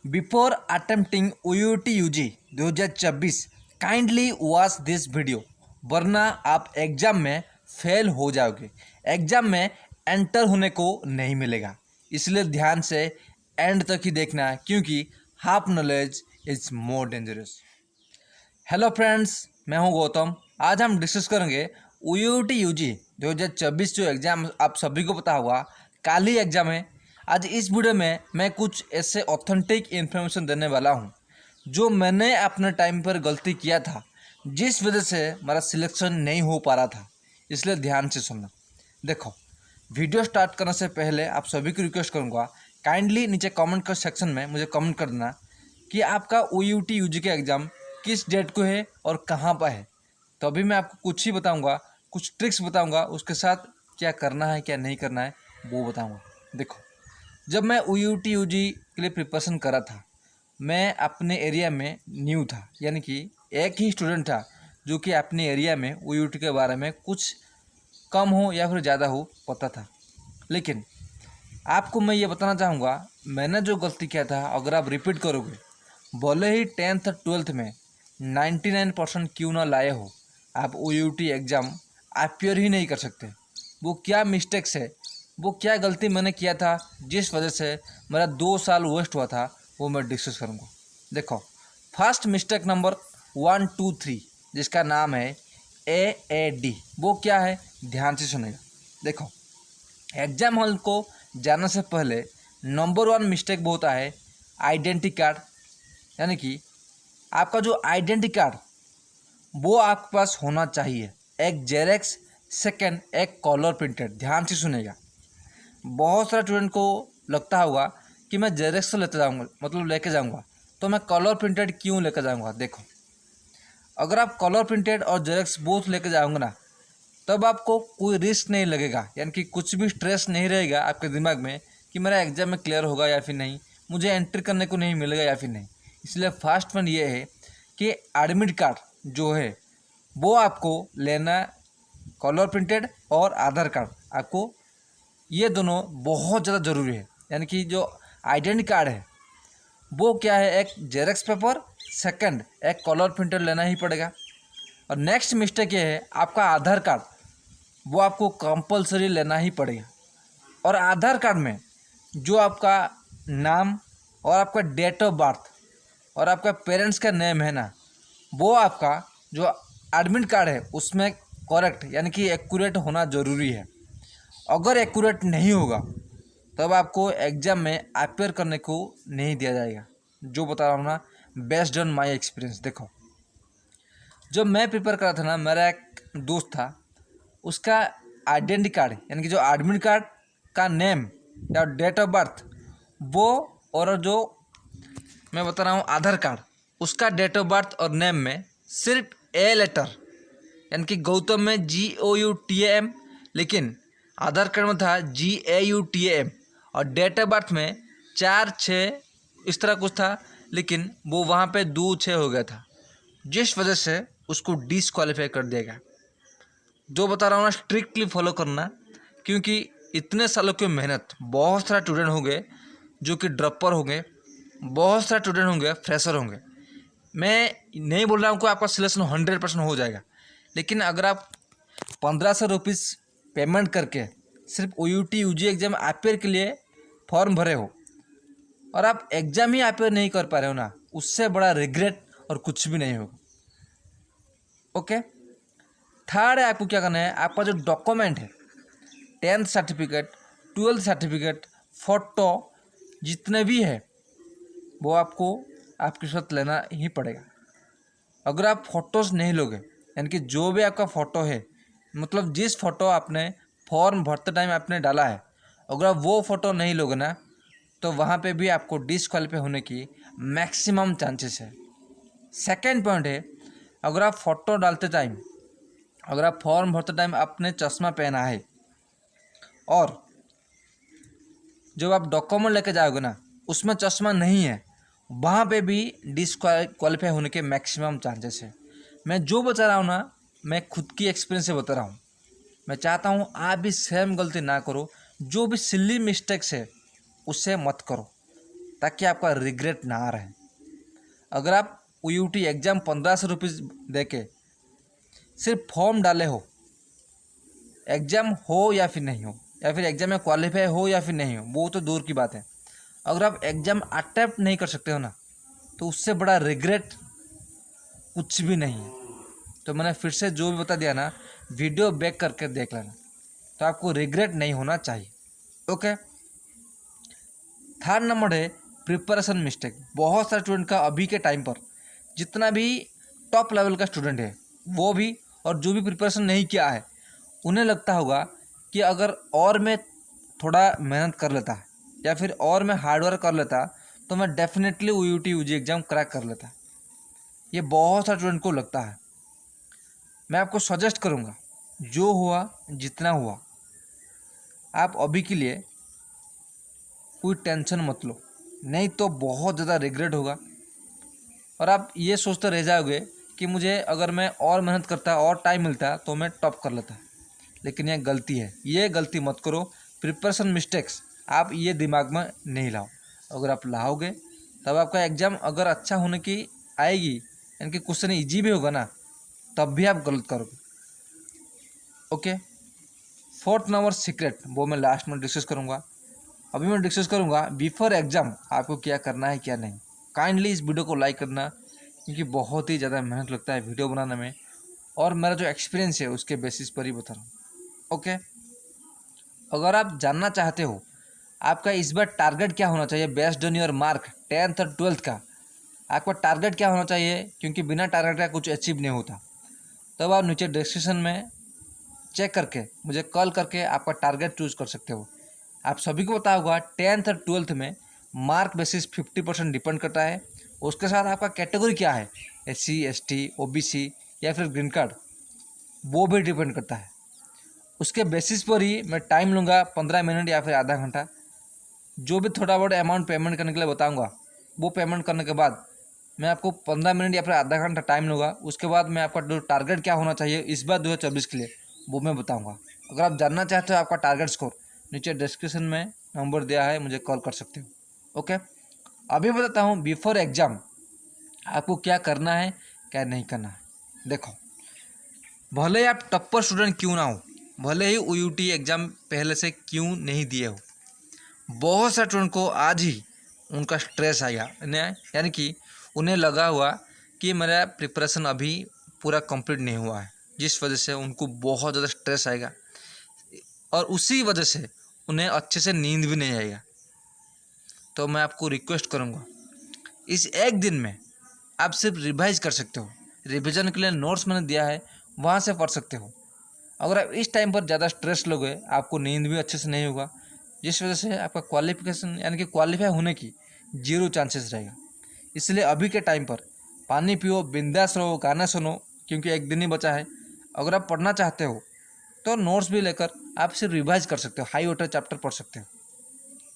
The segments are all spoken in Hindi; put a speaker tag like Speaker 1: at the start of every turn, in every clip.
Speaker 1: Before attempting OUT UG 2026 kindly watch this video, वरना आप एग्ज़ाम में फेल हो जाओगे। एग्ज़ाम में एंटर होने को नहीं मिलेगा, इसलिए ध्यान से एंड तक ही देखना है, क्योंकि half knowledge is more dangerous. Hello friends, मैं हूं गौतम। आज हम डिस्कस करेंगे OUT UG 2026 जो एग्ज़ाम आप सभी को पता होगा, कल ही एग्ज़ाम है। आज इस वीडियो में मैं कुछ ऐसे ऑथेंटिक इन्फॉर्मेशन देने वाला हूं जो मैंने अपने टाइम पर गलती किया था, जिस वजह से मेरा सिलेक्शन नहीं हो पा रहा था। इसलिए ध्यान से सुनना। देखो, वीडियो स्टार्ट करने से पहले आप सभी को रिक्वेस्ट करूँगा, काइंडली नीचे कमेंट कर सेक्शन में मुझे कमेंट कर देना कि आपका OUT UG का एग्ज़ाम किस डेट को है और कहाँ पर है। तो अभी मैं आपको कुछ ही बताऊंगा, कुछ ट्रिक्स बताऊंगा, उसके साथ क्या करना है क्या नहीं करना है वो बताऊंगा। देखो, जब मैं OUT UG के लिए प्रिपरेशन कर रहा था, मैं अपने एरिया में न्यू था, यानी कि एक ही स्टूडेंट था जो कि अपने एरिया में OUT के बारे में कुछ कम हो या फिर ज़्यादा हो पता था। लेकिन आपको मैं ये बताना चाहूँगा, मैंने जो गलती किया था, अगर आप रिपीट करोगे, भले ही 10th और 12th में 99% क्यों ना लाए हो, आप OUT एग्ज़ाम अपियर ही नहीं कर सकते। वो क्या मिस्टेक्स है, वो क्या गलती मैंने किया था जिस वजह से मेरा 2 साल वेस्ट हुआ था, वो मैं डिस्कस करूँगा। देखो, फर्स्ट मिस्टेक नंबर 1 2 3 जिसका नाम है AAD, वो क्या है, ध्यान से सुनेगा। देखो, एग्ज़ाम हॉल को जाने से पहले नंबर 1 मिस्टेक वो होता है आइडेंटिटी कार्ड, यानी कि आपका जो आइडेंटिटी कार्ड वो आपके पास होना चाहिए। एक जेरेक्स, सेकंड एक कलर प्रिंटेड। ध्यान से सुनेगा। बहुत सारे स्टूडेंट को लगता होगा कि मैं जेरेक्स तो लेते जाऊँगा, मतलब लेके जाऊँगा, तो मैं कलर प्रिंटेड क्यों लेकर जाऊँगा। देखो, अगर आप कलर प्रिंटेड और जेरेक्स बोथ लेके जाओगे ना, तब आपको कोई रिस्क नहीं लगेगा, यानी कि कुछ भी स्ट्रेस नहीं रहेगा आपके दिमाग में कि मेरा एग्ज़ाम में क्लियर होगा या फिर नहीं, मुझे एंट्री करने को नहीं मिलेगा या फिर नहीं। इसलिए फर्स्ट पॉइंट ये है कि एडमिट कार्ड जो है वो आपको लेना, कलर प्रिंटेड और आधार कार्ड, आपको ये दोनों बहुत ज़्यादा ज़रूरी है। यानी कि जो आइडेंटिटी कार्ड है वो क्या है, एक जेरेक्स पेपर, सेकंड एक कलर प्रिंटेड लेना ही पड़ेगा। और नेक्स्ट मिस्टेक ये है, आपका आधार कार्ड वो आपको कंपलसरी लेना ही पड़ेगा। और आधार कार्ड में जो आपका नाम और आपका डेट ऑफ बर्थ और आपका पेरेंट्स का नेम है ना, वो आपका जो एडमिट कार्ड है उसमें करेक्ट, यानी कि एक्यूरेट होना ज़रूरी है। अगर एक्यूरेट नहीं होगा तब आपको एग्ज़ाम में अपेयर करने को नहीं दिया जाएगा। जो बता रहा हूँ ना, बेस्ड ऑन माई एक्सपीरियंस। देखो, जब मैं प्रिपेयर कर रहा था ना, मेरा एक दोस्त था, उसका आइडेंटिटी कार्ड यानी कि जो एडमिट कार्ड का नेम या डेट ऑफ बर्थ वो, और जो मैं बता रहा हूँ आधार कार्ड, उसका डेट ऑफ बर्थ और नेम में सिर्फ ए लेटर, यानी कि गौतम में GOUTAM, लेकिन आधार कार्ड में था GAUTAM, और डेट ऑफ बर्थ में 4-6 इस तरह कुछ था, लेकिन वो वहाँ पे 2-6 हो गया था, जिस वजह से उसको डिसक्वालीफाई कर दिया गया। जो बता रहा हूँ ना, स्ट्रिक्टली फॉलो करना, क्योंकि इतने सालों की मेहनत, बहुत सारे स्टूडेंट होंगे जो कि ड्रॉपर होंगे, बहुत सारे स्टूडेंट होंगे फ्रेशर होंगे। मैं नहीं बोल रहा हूँ कि आपका सिलेक्शन 100% हो जाएगा, लेकिन अगर आप 1500 रुपीज़ पेमेंट करके सिर्फ OUT UG एग्ज़ाम अपेयर के लिए फॉर्म भरे हो और आप एग्ज़ाम ही अपेयर नहीं कर पा रहे हो ना, उससे बड़ा रिग्रेट और कुछ भी नहीं होगा। ओके, थर्ड है, आपको क्या करना है, आपका जो डॉक्यूमेंट है, 10th certificate, 12th certificate, photo जितने भी है वो आपको आपके साथ लेना ही पड़ेगा। अगर आप फ़ोटोज़ नहीं लोगे, यानी कि जो भी आपका फ़ोटो है, मतलब जिस फ़ोटो आपने फॉर्म भरते टाइम आपने डाला है, अगर आप वो फ़ोटो नहीं लोगे ना, तो वहाँ पे भी आपको डिसक्वालीफाई होने की मैक्सिमम चांसेस है। सेकंड पॉइंट है, अगर आप फ़ोटो डालते टाइम, अगर आप फॉर्म भरते टाइम आपने चश्मा पहना है और जब आप डॉक्यूमेंट लेके जाओगे ना उसमें चश्मा नहीं है, वहाँ पे भी डिसक्वालीफाई होने के मैक्सिमम चांसेस है। मैं जो बता रहा हूँ ना, मैं खुद की एक्सपीरियंस से बता रहा हूँ। मैं चाहता हूँ आप भी सेम गलती ना करो, जो भी सिली मिस्टेक्स है उससे मत करो, ताकि आपका रिग्रेट ना रहे। अगर आप यूटी एग्ज़ाम 1500 रुपीज़ दे के सिर्फ फॉर्म डाले हो, एग्ज़ाम हो या फिर नहीं हो, या फिर एग्ज़ाम में क्वालिफाई हो या फिर नहीं हो, वो तो दूर की बात है। अगर आप एग्ज़ाम अटेम्प्ट नहीं कर सकते हो ना, तो उससे बड़ा रिग्रेट कुछ भी नहीं है। तो मैंने फिर से जो भी बता दिया ना, वीडियो बैक करके देख लेना, तो आपको रिग्रेट नहीं होना चाहिए। ओके। थर्ड नंबर है प्रिपरेशन मिस्टेक। बहुत सारे स्टूडेंट का अभी के टाइम पर, जितना भी टॉप लेवल का स्टूडेंट है वो भी, और जो भी प्रिपरेशन नहीं किया है, उन्हें लगता होगा कि अगर और मैं थोड़ा मेहनत कर लेता या फिर और मैं हार्डवर्क कर लेता तो मैं डेफिनेटली यूटी यूजी एग्ज़ाम क्रैक कर लेता। ये बहुत सारे स्टूडेंट को लगता है। मैं आपको सजेस्ट करूँगा, जो हुआ जितना हुआ, आप अभी के लिए कोई टेंशन मत लो, नहीं तो बहुत ज़्यादा रिग्रेट होगा और आप ये सोचते रह जाओगे कि मुझे अगर मैं और मेहनत करता और टाइम मिलता तो मैं टॉप कर लेता। लेकिन यह गलती है, ये गलती मत करो। प्रिपरेशन मिस्टेक्स आप ये दिमाग में नहीं लाओ। अगर आप लाओगे तब आपका एग्ज़ाम अगर अच्छा होने की आएगी, यानी कि क्वेश्चन ईजी भी होगा ना, तब भी आप गलत करोगे। ओके। फोर्थ नंबर सीक्रेट, वो मैं लास्ट में डिस्कस करूँगा। अभी मैं डिस्कस करूँगा बिफोर एग्ज़ाम आपको क्या करना है क्या नहीं। काइंडली इस वीडियो को लाइक करना, क्योंकि बहुत ही ज़्यादा मेहनत लगता है वीडियो बनाने में, और मेरा जो एक्सपीरियंस है उसके बेसिस पर ही बता रहा हूँ। ओके। अगर आप जानना चाहते हो आपका इस बार टारगेट क्या होना चाहिए based on your mark 10th और 12th का, आपका टारगेट क्या होना चाहिए, क्योंकि बिना टारगेट का कुछ अचीव नहीं होता, तब आप नीचे डिस्क्रिप्शन में चेक करके मुझे कॉल करके आपका टारगेट चूज़ कर सकते हो। आप सभी को पता होगा 10th और 12th में मार्क बेसिस 50% डिपेंड करता है। उसके साथ आपका कैटेगरी क्या है, SC ST OBC या फिर ग्रीन कार्ड, वो भी डिपेंड करता है। उसके बेसिस पर ही मैं टाइम लूँगा 15 मिनट या फिर आधा घंटा। जो भी थोड़ा बहुत अमाउंट पेमेंट करने के लिए बताऊँगा, वो पेमेंट करने के बाद मैं आपको 15 मिनट या फिर आधा घंटा टाइम लूँगा। उसके बाद मैं आपका जो टारगेट क्या होना चाहिए इस बार 2024 के लिए, वो मैं बताऊँगा। अगर आप जानना चाहते हो आपका टारगेट स्कोर, नीचे डिस्क्रिप्शन में नंबर दिया है, मुझे कॉल कर सकते हो। ओके। अभी बताता हूँ बिफोर एग्ज़ाम आपको क्या करना है क्या नहीं करना है। देखो, भले ही आप टॉपर स्टूडेंट क्यों ना हो, भले ही यूटी एग्ज़ाम पहले से क्यों नहीं दिए हो, बहुत सारे स्टूडेंट को आज ही उनका स्ट्रेस आएगा, यानी कि उन्हें लगा हुआ कि मेरा प्रिपरेशन अभी पूरा कंप्लीट नहीं हुआ है, जिस वजह से उनको बहुत ज़्यादा स्ट्रेस आएगा और उसी वजह से उन्हें अच्छे से नींद भी नहीं आएगा। तो मैं आपको रिक्वेस्ट करूँगा, इस एक दिन में आप सिर्फ रिवाइज कर सकते हो। रिवीजन के लिए नोट्स मैंने दिया है, वहाँ से पढ़ सकते हो। अगर आप इस टाइम पर ज़्यादा स्ट्रेस लोगे, आपको नींद भी अच्छे से नहीं होगा, जिस वजह से आपका क्वालिफिकेशन यानी कि क्वालिफाई होने की 0 चांसेस रहेगा। इसलिए अभी के टाइम पर पानी पियो, बिंदास रहो, गाना सुनो, क्योंकि एक दिन ही बचा है। अगर आप पढ़ना चाहते हो तो नोट्स भी लेकर आप सिर्फ रिवाइज कर सकते हो, हाई वाटर चैप्टर पढ़ सकते हो।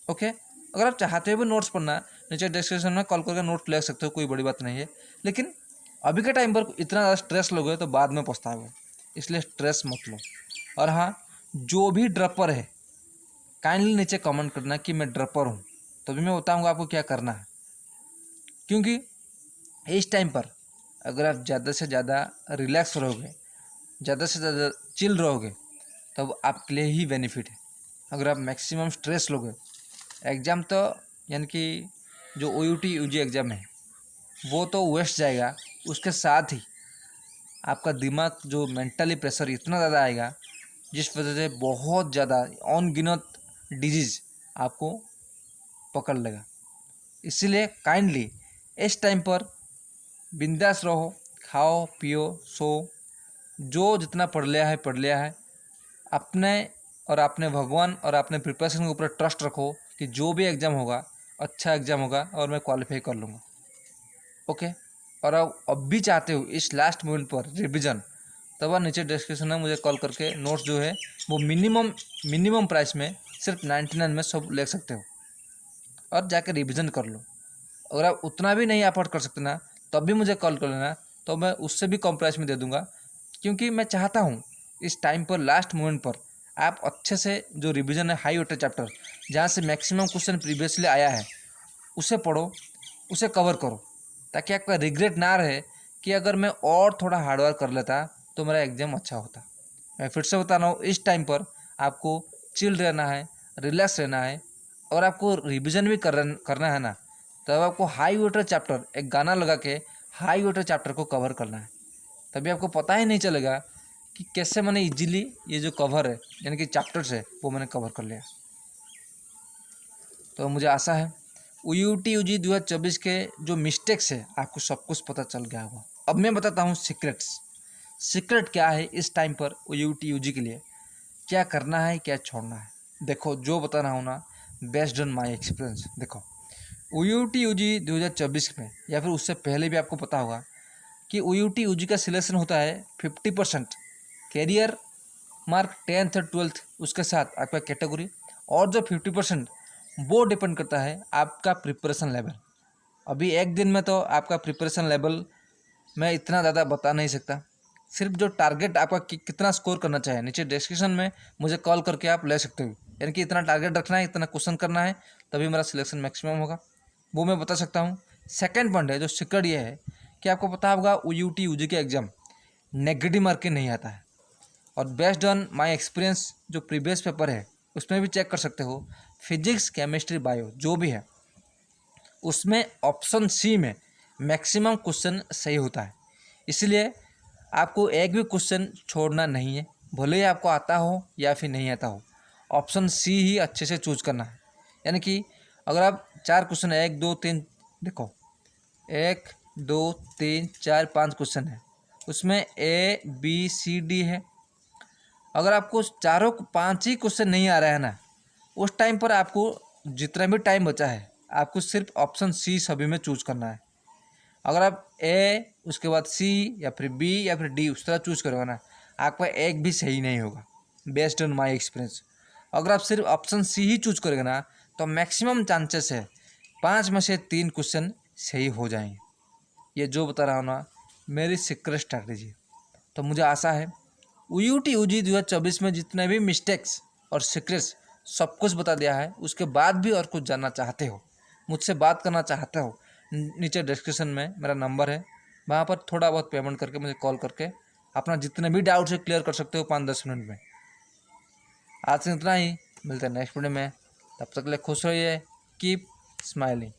Speaker 1: ओके। अगर आप चाहते हो भी नोट्स पढ़ना, नीचे डिस्क्रिप्शन में कॉल करके नोट ले सकते हो, कोई बड़ी बात नहीं है। लेकिन अभी के टाइम पर इतना ज़्यादा स्ट्रेस लोगे तो बाद में पछताओगे, इसलिए स्ट्रेस मत लो। और हाँ, जो भी ड्रॉपर है काइंडली नीचे कमेंट करना कि मैं ड्रॉपर हूँ, तभी मैं बताऊँगा आपको क्या करना है। क्योंकि इस टाइम पर अगर आप ज़्यादा से ज़्यादा रिलैक्स रहोगे, ज़्यादा से ज़्यादा चिल रहोगे, तब आपके लिए ही बेनिफिट है। अगर आप मैक्सिमम स्ट्रेस लोगे, एग्ज़ाम तो यानी कि जो यूटी यूजी एग्ज़ाम है वो तो वेस्ट जाएगा, उसके साथ ही आपका दिमाग जो मेंटली प्रेशर इतना ज़्यादा आएगा, जिस वजह से बहुत ज़्यादा अनगिनत डिजीज़ आपको पकड़ लेगा। इसीलिए काइंडली इस टाइम पर बिंदास रहो, खाओ पियो सो, जो जितना पढ़ लिया है। अपने और अपने भगवान और अपने प्रिपरेशन के ऊपर ट्रस्ट रखो कि जो भी एग्ज़ाम होगा अच्छा एग्ज़ाम होगा और मैं क्वालिफाई कर लूँगा। ओके। और अब भी चाहते हो इस लास्ट मोमेंट पर रिवीजन, तब आप नीचे डिस्क्रिप्शन में मुझे कॉल करके नोट्स जो है वो मिनिमम प्राइस में सिर्फ 99 में सब ले सकते हो और जाकर रिवीजन कर लो। अगर आप उतना भी नहीं अफोर्ड कर सकते ना, तब भी मुझे कॉल कर लेना, तो मैं उससे भी कम प्राइस में दे दूँगा। क्योंकि मैं चाहता हूँ इस टाइम पर लास्ट मोमेंट पर आप अच्छे से जो रिवीजन है हाई वाटर चैप्टर, जहाँ से मैक्सिमम क्वेश्चन प्रीवियसली आया है, उसे पढ़ो, उसे कवर करो, ताकि आपका रिग्रेट ना रहे कि अगर मैं और थोड़ा हार्डवर्क कर लेता तो मेरा एग्ज़ाम अच्छा होता। मैं फिर से बता रहा हूँ, इस टाइम पर आपको चिल रहना है, रिलैक्स रहना है, और आपको रिवीजन भी करना है ना, तब आपको हाई वाटर चैप्टर, एक गाना लगा के हाई वाटर चैप्टर को कवर करना है। तभी आपको पता ही नहीं चलेगा कि कैसे मैंने इजीली ये जो कवर है, यानी कि चैप्टर्स है, वो मैंने कवर कर लिया। तो मुझे आशा है UUT UG 2024 के जो मिस्टेक्स है आपको सब कुछ पता चल गया होगा। अब मैं बताता हूँ सीक्रेट क्या है इस टाइम पर UUT UG के लिए, क्या करना है क्या छोड़ना है। देखो, जो बता रहा हूँ ना, बेस्ड ऑन माई एक्सपीरियंस। देखो, UUT UG 2024 में या फिर उससे पहले भी आपको पता होगा कि UUT UG का सिलेक्शन होता है 50% कैरियर मार्क 10th और 12th, उसके साथ आपका कैटेगरी, और जो 50% वो डिपेंड करता है आपका प्रिपरेशन लेवल। अभी एक दिन में तो आपका प्रिपरेशन लेवल मैं इतना ज़्यादा बता नहीं सकता। सिर्फ जो टारगेट आपका कितना स्कोर करना चाहिए, नीचे डिस्क्रिप्शन में मुझे कॉल करके आप ले सकते हो, यानी कि इतना टारगेट रखना है, इतना क्वेश्चन करना है, तभी मेरा सिलेक्शन मैक्सिमम होगा, वो मैं बता सकता हूँ। सेकेंड पॉइंट है जो सीक्रेट ये है कि आपको पता होगा UUT UG के एग्ज़ाम नेगेटिव मार्किंग नहीं आता है, और बेस्ड ऑन माय एक्सपीरियंस जो प्रीवियस पेपर है उसमें भी चेक कर सकते हो, फिजिक्स केमिस्ट्री बायो जो भी है उसमें ऑप्शन सी में मैक्सिमम क्वेश्चन सही होता है। इसलिए आपको एक भी क्वेश्चन छोड़ना नहीं है, भले ही आपको आता हो या फिर नहीं आता हो, ऑप्शन सी ही अच्छे से चूज करना है। यानी कि अगर आप 4 क्वेश्चन, 1 2 3, देखो 1 2 3 4 5 क्वेश्चन है, उसमें ABCD है। अगर आपको चारों 5 ही क्वेश्चन नहीं आ रहा है ना, उस टाइम पर आपको जितना भी टाइम बचा है आपको सिर्फ ऑप्शन सी सभी में चूज करना है। अगर आप ए, उसके बाद सी या फिर बी या फिर डी उस तरह चूज करोगे ना, आपका एक भी सही नहीं होगा बेस्ड ऑन माय एक्सपीरियंस। अगर आप सिर्फ ऑप्शन सी ही चूज करोगे ना, तो मैक्सिमम चांसेस है 5 में से 3 क्वेश्चन सही हो जाएंगे। ये जो बता रहा हूँ ना, मेरी सीक्रेट स्ट्रैटेजी। तो मुझे आशा है UUT UG 2024 में जितने भी मिस्टेक्स और सीक्रेट्स सब कुछ बता दिया है। उसके बाद भी और कुछ जानना चाहते हो, मुझसे बात करना चाहते हो, नीचे डिस्क्रिप्शन में मेरा नंबर है, वहाँ पर थोड़ा बहुत पेमेंट करके मुझे कॉल करके अपना जितने भी डाउट्स है क्लियर कर सकते हो 5-10 मिनट में। आज से इतना ही, मिलते हैं नेक्स्ट वीडियो में, तब तक के लिए खुश रहिए, कीप स्माइलिंग।